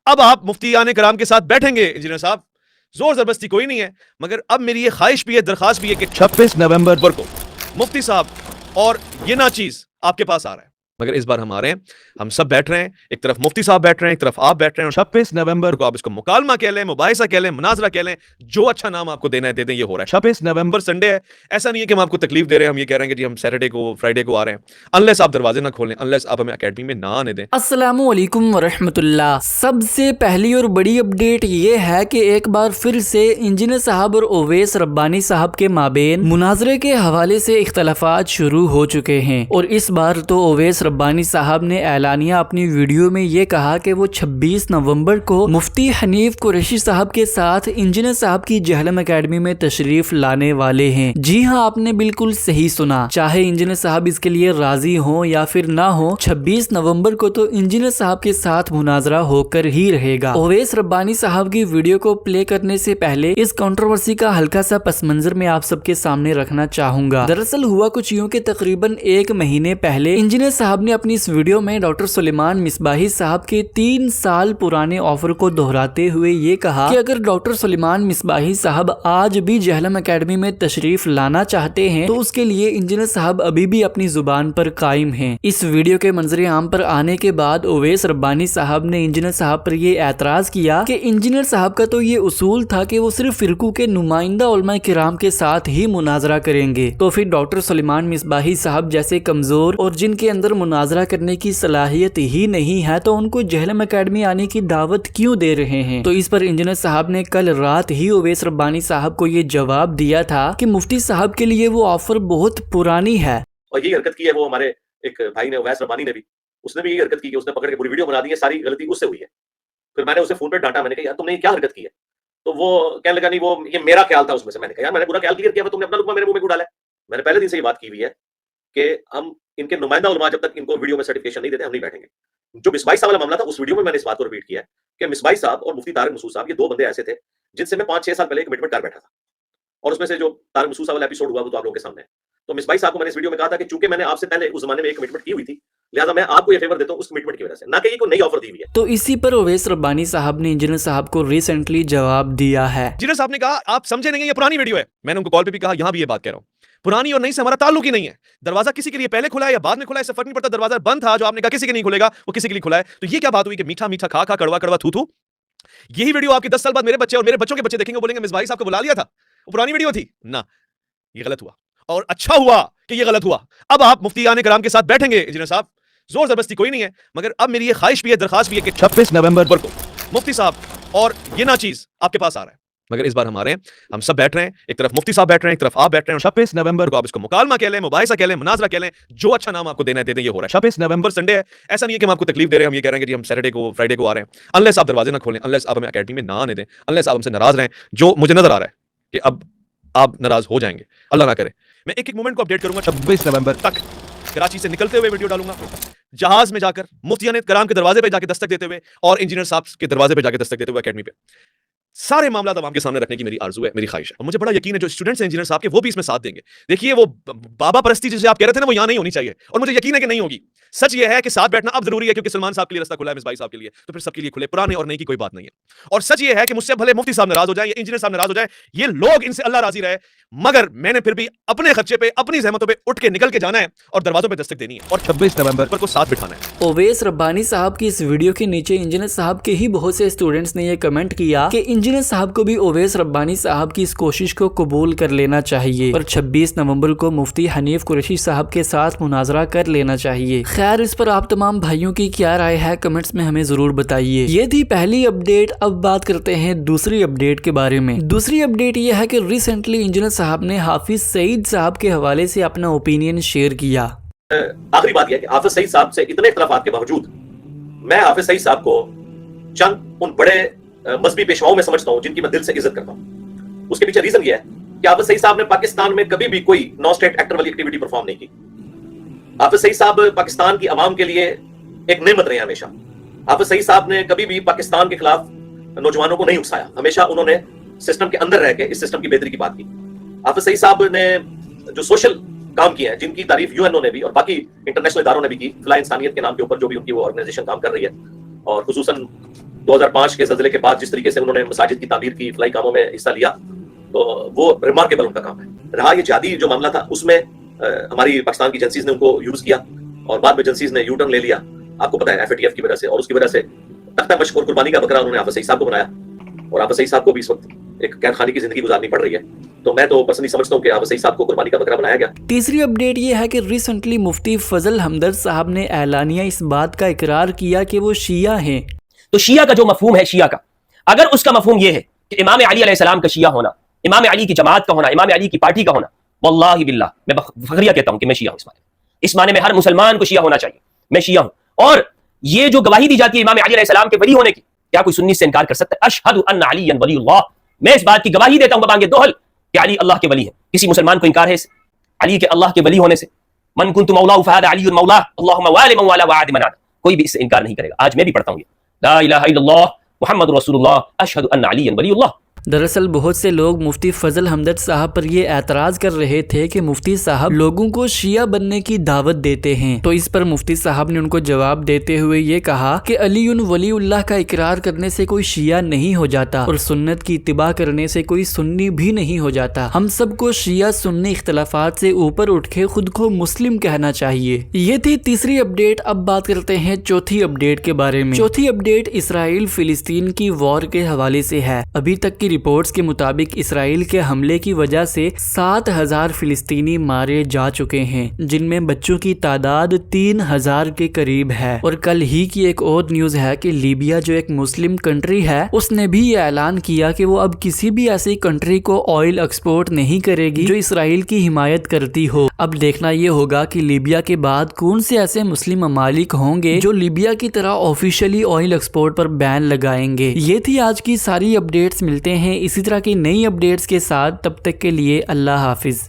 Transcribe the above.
اب آپ مفتیان کرام کے ساتھ بیٹھیں گے انجینئر صاحب، زور زبردستی کوئی نہیں ہے، مگر اب میری یہ خواہش بھی ہے، درخواست بھی ہے کہ 26 نومبر کو مفتی صاحب اور یہ ناچیز آپ کے پاس آ رہا ہے، مگر اس بار ہم آ رہے ہیں، ہم سب بیٹھ رہے ہیں، ایک طرف مفتی صاحب بیٹھ رہے ہیں، ایک طرف آپ بیٹھ رہے ہیں، 26 نومبر کو آپ اس کو مکالمہ کہہ لیں، مباحثہ کہہ لیں، مناظرہ کہہ لیں، جو اچھا نام آپ کو دینا ہے دے دیں، یہ ہو رہا ہے 26 نومبر سنڈے ہے، ایسا نہیں ہے کہ ہم آپ کو تکلیف دے رہے ہیں، ہم یہ کہہ رہے ہیں کہ جی ہم سیٹرڈے کو فرائیڈے کو آ رہے ہیں، انلیس آپ دروازے نہ کھولیں، انلیس آپ ہمیں اکیڈمی میں نہ آنے دیں۔ السلام علیکم ورحمۃ اللہ۔ سب سے پہلی اور بڑی اپڈیٹ یہ ہے کہ ایک بار پھر سے انجینئر صاحب اور اویس ربانی صاحب کے مابین مناظرے کے حوالے سے اختلافات شروع ہو چکے ہیں، اور اس بار تو اویس ربانی صاحب نے اعلانیہ اپنی ویڈیو میں یہ کہا کہ وہ 26 نومبر کو مفتی حنیف قریشی صاحب کے ساتھ انجینئر صاحب کی جہلم اکیڈمی میں تشریف لانے والے ہیں۔ جی ہاں، آپ نے بالکل صحیح سنا، چاہے انجینئر صاحب اس کے لیے راضی ہوں یا پھر نہ ہوں، 26 نومبر کو تو انجینئر صاحب کے ساتھ مناظرہ ہو کر ہی رہے گا۔ اویس ربانی صاحب کی ویڈیو کو پلے کرنے سے پہلے اس کنٹروورسی کا ہلکا سا پس منظر میں آپ سب کے سامنے رکھنا چاہوں گا۔ دراصل ہوا کچھ یوں کہ تقریباً 1 مہینے پہلے انجینئر صاحب نے اپنی اس ویڈیو میں ڈاکٹر سلیمان مصباحی صاحب کے 3 سال پرانے آفر کو دہراتے ہوئے یہ کہا کہ اگر ڈاکٹر سلیمان مصباحی صاحب آج بھی جہلم اکیڈمی میں تشریف لانا چاہتے ہیں تو اس کے لیے انجینئر صاحب ابھی بھی اپنی زبان پر قائم ہیں۔ اس ویڈیو کے منظر عام پر آنے کے بعد اویس ربانی صاحب نے انجینئر صاحب پر یہ اعتراض کیا کہ انجینئر صاحب کا تو یہ اصول تھا کہ وہ صرف فرقوں کے نمائندہ علماء کرام کے ساتھ ہی مناظرہ کریں گے، تو پھر ڈاکٹر سلیمان مصباحی صاحب جیسے کمزور اور جن کے اندر مناظرہ کرنے کی صلاحیت ہی نہیں ہے تو ان کو جہلم اکیڈمی آنے کی دعوت کیوں دے رہے ہیں؟ تو اس پر انجینئر صاحب نے کل رات ہی اویس ربانی صاحب کو یہ جواب دیا تھا کہ مفتی صاحب کے لیے وہ آفر بہت پرانی ہے، اور یہی حرکت کی ہے وہ ہمارے ایک بھائی نے، اویس ربانی نے بھی، اس نے بھی یہی حرکت کی کہ اس نے پکڑ کے پوری ویڈیو بنا دی ہے، ساری غلطی اس سے ہوئی ہے۔ پھر میں نے اسے فون پہ ڈانٹا، میں نے کہا یار تم نے یہ کیا حرکت کی ہے؟ تو وہ کہنے لگا نہیں وہ یہ میرا خیال تھا اس میں سے۔ میں نے کہا یار میں نے پورا خیال کلیئر کیا، تم نے اپنا لقمہ میرے منہ میں کیوں ڈالا ہے؟ میں نے پہلے دن سے یہ بات کی ہوئی ہے کہ ہم ان کے نمائندہ علماء جب تک ان کو ویڈیو میں سرٹیفکیشن نہیں دیتے ہم نہیں بیٹھیں گے۔ جو مصباحی صاحب والا معاملہ تھا اس ویڈیو میں نے اس بات کو ریپیٹ کیا ہے کہ مصباحی صاحب اور مفتی طارق مسعود صاحب یہ 2 بندے ایسے تھے جن سے میں 5-6 سال پہلے ایک کمٹمنٹ کر بیٹھا تھا، اور اس میں سے جو طارق مسعود صاحب والا ایپیسوڈ ہوا وہ تو آپ لوگوں کے سامنے ہے۔ تو مصباحی صاحب کو میں نے اس ویڈیو میں کہا تھا کہ چونکہ میں نے آپ سے پہلے اس زمانے میں ایک کمٹمنٹ کی ہوئی تھی لہٰذا میں آپ کو یہ فیور دیتا ہوں اس کمٹمنٹ کی وجہ سے، نہ کہ یہ کوئی نئی آفر دی ہوئی ہے۔ تو اسی پر اویس ربانی صاحب نے انجینئر صاحب کو ریسنٹلی جواب دیا ہے۔ انجینئر صاحب نے کہا آپ سمجھے نہیں، یہ پرانی ویڈیو ہے، میں نے ان کو کال پہ بھی کہا، یہاں بھی یہ بات کہہ رہا ہوں، پرانی اور نئی سے ہمارا تعلق ہی نہیں ہے، دروازہ کسی کے لیے پہلے کھلا ہے یا بعد میں کھلا ہے اس سے فرق نہیں پڑتا، دروازہ بند تھا، جو آپ نے کہا کسی کے نہیں کھلے گا وہ کسی کے لیے کھلا ہے، تو یہ کیا بات ہوئی کہ میٹھا میٹھا کھا کھا کڑوا کڑوا تھو تھو؟ یہی ویڈیو آپ کے 10 سال بعد میرے بچے اور میرے بچوں کے بچے دیکھیں گے، بولیں گے مصباحی صاحب کو بلا لیا تھا، وہ پرانی ویڈیو تھی۔ نہ، یہ غلط ہوا، اور اچھا ہوا کہ یہ غلط ہوا۔ اب آپ مفتیان کرام کے ساتھ بیٹھیں گے انجینئر صاحب، زور زبردستی کوئی نہیں ہے، مگر اب میری یہ خواہش بھی ہے، درخواست بھی ہے کہ 26 نومبر کو مفتی صاحب اور یہ ناچیز آپ کے پاس آ رہا ہے، مگر اس بار ہم آ رہے ہیں، ہم سب بیٹھ رہے ہیں، ایک طرف مفتی صاحب بیٹھ رہے ہیں، ایک طرف آپ بیٹھ رہے ہیں، 26 نومبر کو آپ اس کو مکالمہ کہہ لیں، مباحثہ کہہ لیں، مناظرہ کہہ لیں، جو اچھا نام آپ کو دینا ہے دے دیں، یہ ہو رہا ہے 26 نومبر سنڈے ہے، ایسا نہیں ہے کہ ہم آپ کو تکلیف دے رہے ہیں، ہم یہ کہہ رہے ہیں کہ جی ہم سیٹرڈے کو فرائیڈے کو آ رہے ہیں، انلیس آپ دروازے نہ کھولیں، انلیس آپ ہمیں اکیڈمی میں نہ آنے دیں، انلیس آپ ہم سے ناراض رہیں، جو مجھے نظر آ رہا ہے کہ اب آپ ناراض ہو جائیں گے، اللہ نہ کرے۔ میں ایک ایک مومنٹ کو اپڈیٹ کروں گا، 26 نومبر تک کراچی سے نکلتے ہوئے ویڈیو ڈالوں گا، جہاز میں جا کر مفتیان کرام کے دروازے پہ جا کے دستک دیتے ہوئے، اور انجینئر صاحب کے دروازے پہ جا کے دستک دیتے ہوئے اکیڈمی پہ، سارے معاملات عوام کے سامنے رکھنے کی میری آرزو ہے، میری خواہش ہے، اور مجھے بڑا یقین ہے جو اسٹوڈنٹس ہیں انجینئر صاحب کے وہ بھی اس میں ساتھ دیں گے۔ دیکھیے وہ بابا پرستی جسے آپ کہہ رہے تھے نا وہ یہاں نہیں ہونی چاہیے، اور مجھے یقین ہے کہ نہیں ہوگی۔ سچ یہ ہے کہ ساتھ بیٹھنا اب ضروری ہے کیونکہ سلمان صاحب کے لیے رستہ کھلا ہے، مصباحی صاحب کے لیے تو پھر سب کے لیے کھلے، پرانے اور نئی کی کوئی بات نہیں ہے۔ اور سچ یہ ہے کہ مجھ سے بھلے مفتی صاحب ناراض ہو جائیں یا انجینئر صاحب ناراض ہو جائیں، یہ لوگ ان سے اللہ راضی رہے، مگر میں نے پھر بھی اپنے خرچے پہ اپنی زحمتوں پہ اٹھ کے نکل کے جانا ہے اور دروازوں پہ دستک دینی ہے، اور 26 نومبر کو ساتھ بٹھانا ہے۔ اویس ربانی صاحب کی اس ویڈیو کے نیچے انجینئر صاحب کے ہی بہت سے اسٹوڈنٹس نے یہ کمنٹ کیا کہ انجینئر صاحب کو بھی اویس ربانی صاحب کی اس کوشش کو قبول کر لینا چاہیے اور 26 نومبر کو مفتی حنیف قریشی صاحب کے ساتھ مناظرہ کر لینا چاہیے۔ خیر، اس پر آپ تمام بھائیوں کی کیا رائے ہے کمنٹس میں ہمیں ضرور بتائیے۔ یہ تھی پہلی اپڈیٹ، اب بات کرتے ہیں دوسری اپڈیٹ کے بارے میں۔ دوسری اپڈیٹ یہ ہے کہ ریسنٹلی انجینئر صاحب نے حافظ سعید صاحب کے حوالے سے اپنا اوپینین شیئر کیا۔ آخری بات یہ ہے کہ حافظ سعید صاحب سے اتنے اختلافات کے باوجود میں حافظ سعید صاحب کو چند ان بڑے مذہبی پیشواؤں میں سمجھتا ہوں جن کی میں دل سے عزت کرتا ہوں۔ اس کے پیچھے ریزن یہ ہے کہ حافظ سعید صاحب نے پاکستان میں کبھی بھی کوئی نان اسٹیٹ ایکٹر والی ایکٹیویٹی پرفارم نہیں کی۔ حافظ سعید صاحب پاکستان کی عوام کے لیے ایک نعمت رہے ہمیشہ۔ حافظ سعید صاحب نے کبھی بھی پاکستان کے خلاف نوجوانوں کو نہیں اکسایا، ہمیشہ انہوں نے سسٹم کے اندر رہ کے اس سسٹم کی بہتری کی بات کی۔ حافظ سعید صاحب نے جو سوشل کام کیا ہے، جن کی تعریف یو این او نے بھی اور باقی انٹرنیشنل اداروں نے بھی کی، فلاح انسانیت کے نام کے اوپر جو بھی ان کی وہ آرگنائزیشن کام کر رہی ہے، اور خصوصاً 2005 کے زلزلے کے بعد جس طریقے سے انہوں نے مساجد کی تعمیر کی، فلائی کاموں میں حصہ لیا، تو وہ ریمارکیبل ان کا کام ہے رہا۔ یہ جہادی جو معاملہ تھا اس میں ہماری پاکستان کی ایجنسیز نے ان کو یوز کیا اور بعد میں ایجنسیز نے یو ٹرن لے لیا، آپ کو پتا ہے FATF کی وجہ سے، اور اس کی وجہ سے تختہ مشق اور قربانی کا بکرا انہوں نے حافظ سعید صاحب کو بنایا، اور حافظ سعید صاحب کو بھی اس وقت ایک قید خانے کی زندگی گزارنی پڑ رہی ہے۔ تو میں تو پرسنلی سمجھتا ہوں کہ حافظ سعید صاحب کو قربانی کا بکرا بنایا گیا۔ تیسری اپڈیٹ یہ ہے کہ ریسنٹلی مفتی فضل ہمدرد صاحب نے اعلانیہ اس بات کا اقرار کیا کہ وہ شیعہ ہیں۔ تو شیعہ کا جو مفہوم ہے شیعہ کا، اگر اس کا مفہوم یہ ہے کہ امام علی علیہ السلام کا شیعہ ہونا، امام علی کی جماعت کا ہونا، امام علی کی پارٹی کا ہونا، واللہ باللہ میں فخریہ کہتا ہوں کہ میں شیعہ ہوں۔ اس معنی میں ہر مسلمان کو شیعہ ہونا چاہیے، میں شیعہ ہوں۔ اور یہ جو گواہی دی جاتی ہے امام علی علیہ السلام کے ولی ہونے کی، کیا کوئی سنی سے انکار کر سکتا ہے؟ اشہد ان علی ولی اللہ، میں اس بات کی گواہی دیتا ہوں ببانگ دوہل کہ علی اللہ کے ولی ہیں۔ کسی مسلمان کو انکار ہے اس علی کے اللہ کے ولی ہونے سے؟ من کنت مولا فہذا علی مولا اللہم والی من والا وعاد من عاد، کوئی بھی اس سے انکار نہیں کرے گا۔ آج میں بھی پڑھتا ہوں یہ لا الہ الا اللہ محمد رسول اللہ اشہد ان علی ولی اللہ۔ دراصل بہت سے لوگ مفتی فضل ہمدرد صاحب پر یہ اعتراض کر رہے تھے کہ مفتی صاحب لوگوں کو شیعہ بننے کی دعوت دیتے ہیں، تو اس پر مفتی صاحب نے ان کو جواب دیتے ہوئے یہ کہا کہ علی ولی اللہ کا اقرار کرنے سے کوئی شیعہ نہیں ہو جاتا، اور سنت کی اتباع کرنے سے کوئی سنی بھی نہیں ہو جاتا۔ ہم سب کو شیعہ سنی اختلافات سے اوپر اٹھ کے خود کو مسلم کہنا چاہیے۔ یہ تھی تیسری اپڈیٹ۔ اب بات کرتے ہیں چوتھی اپڈیٹ کے بارے میں۔ چوتھی اپڈیٹ اسرائیل فلسطین کی وار کے حوالے سے ہے۔ ابھی تک کی رپورٹس کے مطابق اسرائیل کے حملے کی وجہ سے 7,000 فلسطینی مارے جا چکے ہیں، جن میں بچوں کی تعداد 3,000 کے قریب ہے۔ اور کل ہی کی ایک اور نیوز ہے کہ لیبیا جو ایک مسلم کنٹری ہے، اس نے بھی یہ اعلان کیا کہ وہ اب کسی بھی ایسی کنٹری کو آئل ایکسپورٹ نہیں کرے گی جو اسرائیل کی حمایت کرتی ہو۔ اب دیکھنا یہ ہوگا کہ لیبیا کے بعد کون سے ایسے مسلم ممالک ہوں گے جو لیبیا کی طرح آفیشلی آئل ایکسپورٹ پر بین لگائیں گے۔ یہ تھی آج کی ساری اپڈیٹس۔ ملتے ہیں اسی طرح کی نئی اپڈیٹس کے ساتھ، تب تک کے لیے اللہ حافظ۔